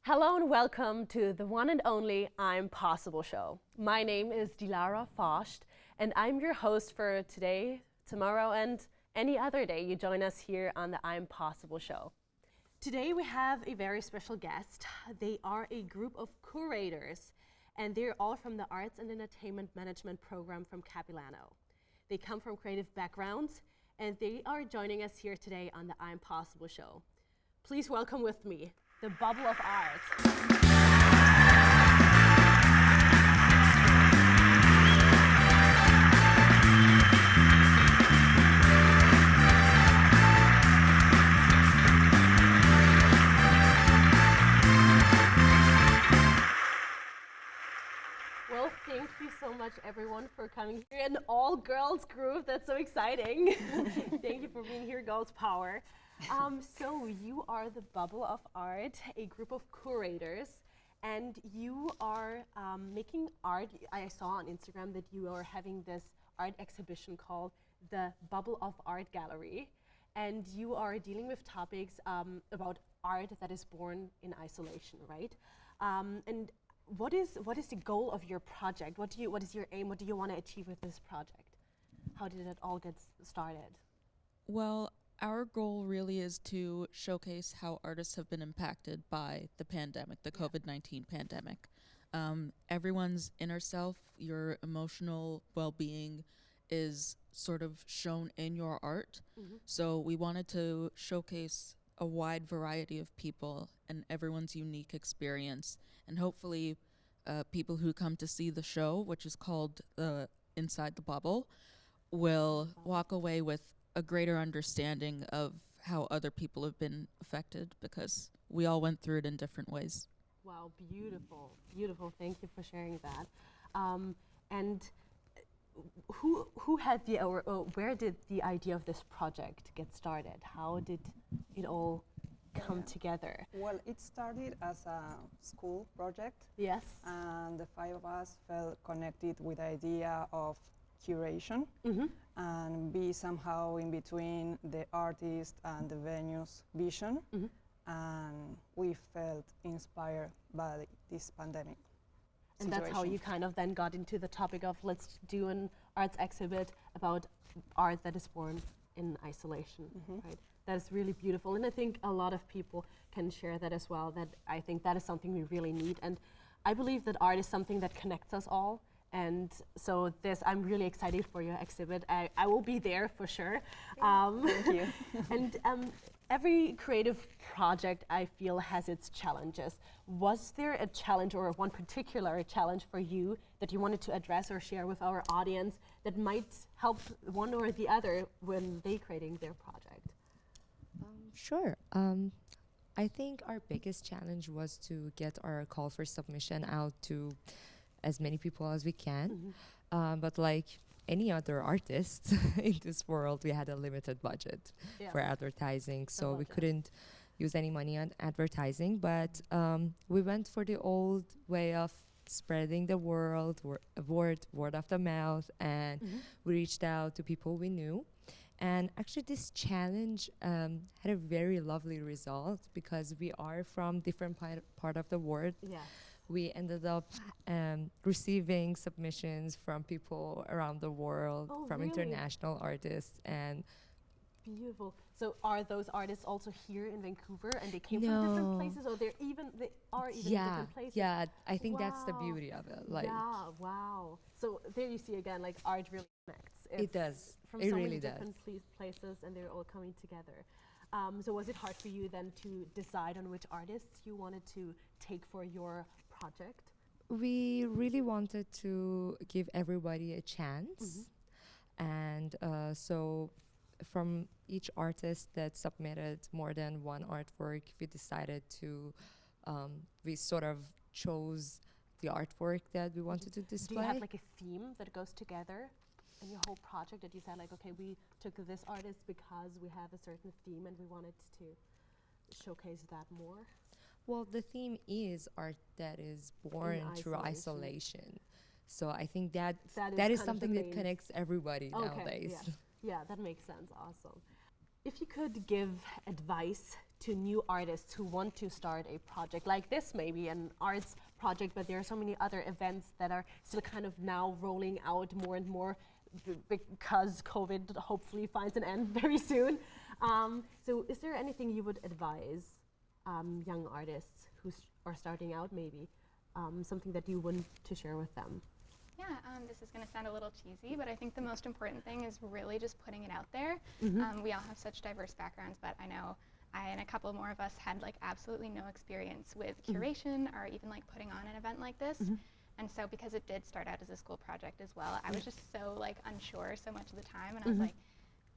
Hello and welcome to the one and only I'm Possible show. My name is Dilara Fosht and I'm your host for today, tomorrow, and any other day you join us here on the I'm Possible show. Today we have a very special guest. They are a group of curators and they're all from the Arts and Entertainment Management program from Capilano. They come from creative backgrounds and they are joining us here today on the I'm Possible show. Please welcome with me the Bubble of Art. Well, thank you so much, everyone, for coming here. An all-girls group, that's so exciting. Thank you for being here, Girls Power. So you are the Bubble of Art, a group of curators, and you are making art. I saw on Instagram that you are having this art exhibition called the Bubble of Art Gallery, and you are dealing with topics about art that is born in isolation, right? And what is the goal of your project? What is your aim? What do you want to achieve with this project? How did it all get started? Well, our goal really is to showcase how artists have been impacted by the pandemic, the COVID-19 pandemic. Everyone's inner self, your emotional well-being is sort of shown in your art. So we wanted to showcase a wide variety of people and everyone's unique experience. And hopefully people who come to see the show, which is called Inside the Bubble, will walk away with a greater understanding of how other people have been affected, because we all went through it in different ways. Wow, beautiful, beautiful. Thank you for sharing that. And who had the or where did the idea of this project get started? How did it all come together? Well, it started as a school project, Yes. and the five of us felt connected with the idea of curation and be somehow in between the artist and the venue's vision. And we felt inspired by this pandemic And that's how situation. you kind of then got into the topic of let's do an arts exhibit about art that is born in isolation, right? That is really beautiful, and I think a lot of people can share that as well. That I think that is something we really need, and I believe that art is something that connects us all. And so I'm really excited for your exhibit. I will be there for sure. Thank you. And every creative project, I feel, has its challenges. Was there a challenge or one particular challenge for you that you wanted to address or share with our audience that might help one or the other when they creating their project? Sure. I think our biggest challenge was to get our call for submission out to as many people as we can. But like any other artist in this world, we had a limited budget for advertising, so we couldn't use any money on advertising. But we went for the old way of spreading the word of the mouth, and we reached out to people we knew. And actually this challenge had a very lovely result because we are from different part of the world. We ended up receiving submissions from people around the world, from international artists. And beautiful. So are those artists also here in Vancouver and they came from different places, or they are even in different places? Yeah, I think that's the beauty of it. Like, yeah, wow. So there you see again, like art really connects. It does. From It so really many does. different places, and they're all coming together. So was it hard for you then to decide on which artists you wanted to take for your project? We really wanted to give everybody a chance. And so from each artist that submitted more than one artwork, we decided to, we sort of chose the artwork that we wanted to display. Do you have like a theme that goes together in your whole project that you said like, okay, we took this artist because we have a certain theme and we wanted to showcase that more? Well, the theme is art that is born through isolation. So I think that is something that connects everybody nowadays. Yeah, that makes sense. Awesome. If you could give advice to new artists who want to start a project like this, maybe an arts project, but there are so many other events that are still kind of now rolling out more and more because COVID hopefully finds an end very soon. So is there anything you would advise young artists who are starting out, maybe? Something that you want to share with them? Yeah, this is going to sound a little cheesy, but I think the most important thing is really just putting it out there. We all have such diverse backgrounds, but I know I and a couple more of us had like absolutely no experience with curation or even like putting on an event like this. And so because it did start out as a school project as well, I was just so like unsure so much of the time, and I was like,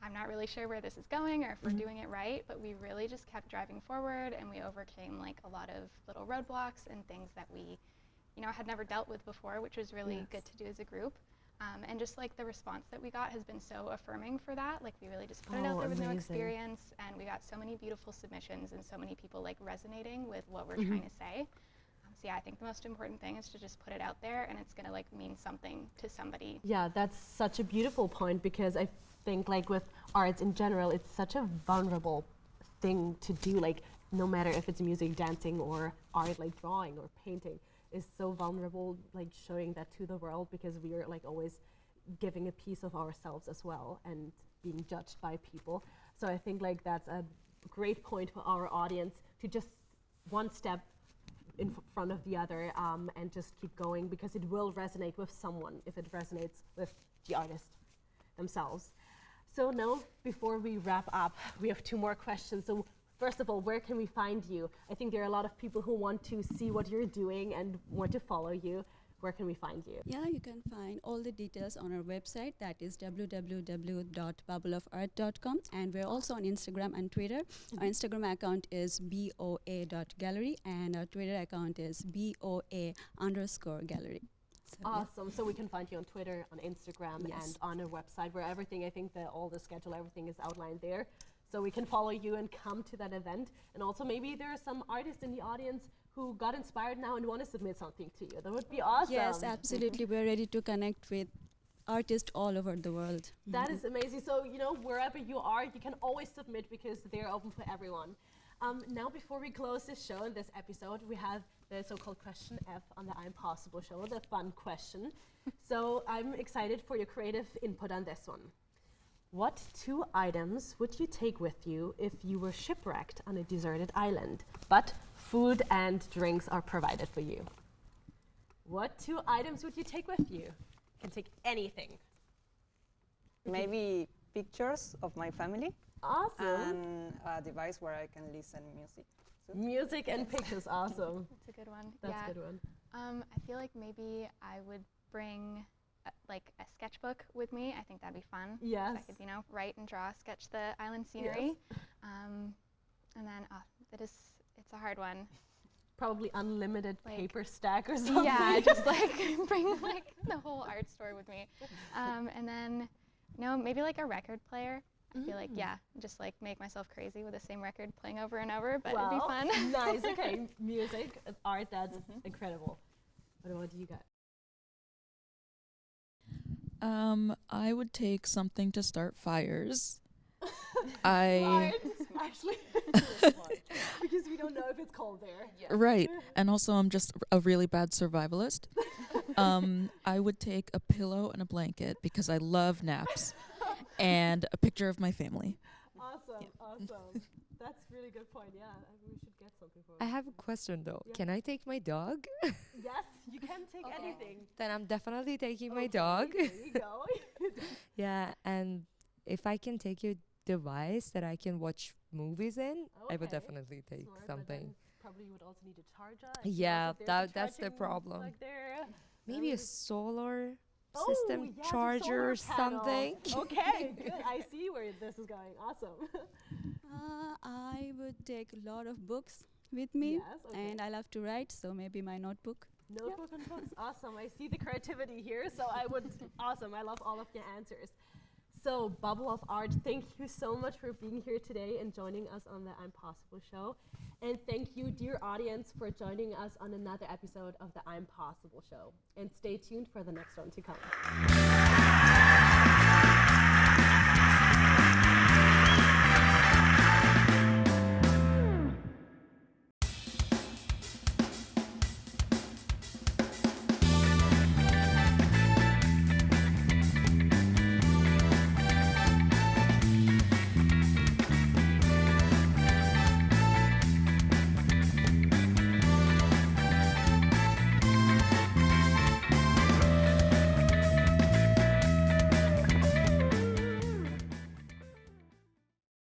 I'm not really sure where this is going or if we're doing it right, but we really just kept driving forward, and we overcame like a lot of little roadblocks and things that we had never dealt with before, which was really good to do as a group. And just like the response that we got has been so affirming for that. Like we really just put it out there with no experience, and we got so many beautiful submissions and so many people like resonating with what we're trying to say. So yeah, I think the most important thing is to just put it out there, and it's gonna like mean something to somebody. Yeah, that's such a beautiful point, because I think like with arts in general, it's such a vulnerable thing to do. Like no matter if it's music, dancing, or art like drawing or painting, is so vulnerable, like showing that to the world, because we are like always giving a piece of ourselves as well and being judged by people. So I think like that's a great point for our audience to just one step in front of the other, and just keep going, because it will resonate with someone if it resonates with the artist themselves. So now, before we wrap up, we have two more questions. So first of all, where can we find you? I think there are a lot of people who want to see what you're doing and want to follow you. Where can we find you? Yeah, you can find all the details on our website, that is www.bubbleofart.com, and we're also on Instagram and Twitter. Our Instagram account is boa.gallery, and our Twitter account is boa_gallery. So, Awesome. So we can find you on Twitter, on Instagram, Yes. and on our website, where everything, I think that all the schedule, everything is outlined there. So we can follow you and come to that event. And also maybe there are some artists in the audience who got inspired now and want to submit something to you. That would be awesome. Yes, absolutely. We're ready to connect with artists all over the world. That is amazing. So, wherever you are, you can always submit, because they're open for everyone. Now, before we close this show and this episode, we have the so-called question F on the I'm Possible show, the fun question. So I'm excited for your creative input on this one. What 2 items would you take with you if you were shipwrecked on a deserted island, but food and drinks are provided for you? What 2 items would you take with you? You can take anything. Maybe pictures of my family Awesome. and a device where I can listen music. Music and pictures, awesome. That's a good one. That's yeah. a good one. I feel like maybe I would bring like a sketchbook with me. I think that'd be fun. 'Cause Yes. I could, write and draw, sketch the island scenery. And then it's a hard one. Probably unlimited Like- paper stack or something. Yeah, just like bring like the whole art store with me. And then, maybe like a record player. I feel like, just like make myself crazy with the same record playing over and over, but it'd be fun. Nice, okay. Music, art, that's incredible. What do you got? I would take something to start fires. Smart, actually. Because we don't know if it's cold there. Right. And also, I'm just a really bad survivalist. I would take a pillow and a blanket because I love naps, and a picture of my family. Awesome, awesome. That's a really good point, yeah. We should get something for I it. have a question though. Yeah. Can I take my dog? Yes, you can take anything. Then I'm definitely taking my Okay, dog. There you go. Yeah, and if I can take your device that I can watch movies in, I would Okay. definitely take Smart, but something. then probably you would also need a charger. and Yeah, also there's a that's the charging problem. plug there. Maybe a would- solar Oh, system yeah, the charger or solar panels. something. Okay, good. I see where this is going. Awesome. I would take a lot of books with me, Yes, okay. and I love to write, so maybe my notebook. Notebook and books. Awesome. I see the creativity here. So I would. Awesome. I love all of your answers. So, Bubble of Art, thank you so much for being here today and joining us on the I'm Possible show. And thank you, dear audience, for joining us on another episode of the I'm Possible show. And stay tuned for the next one to come.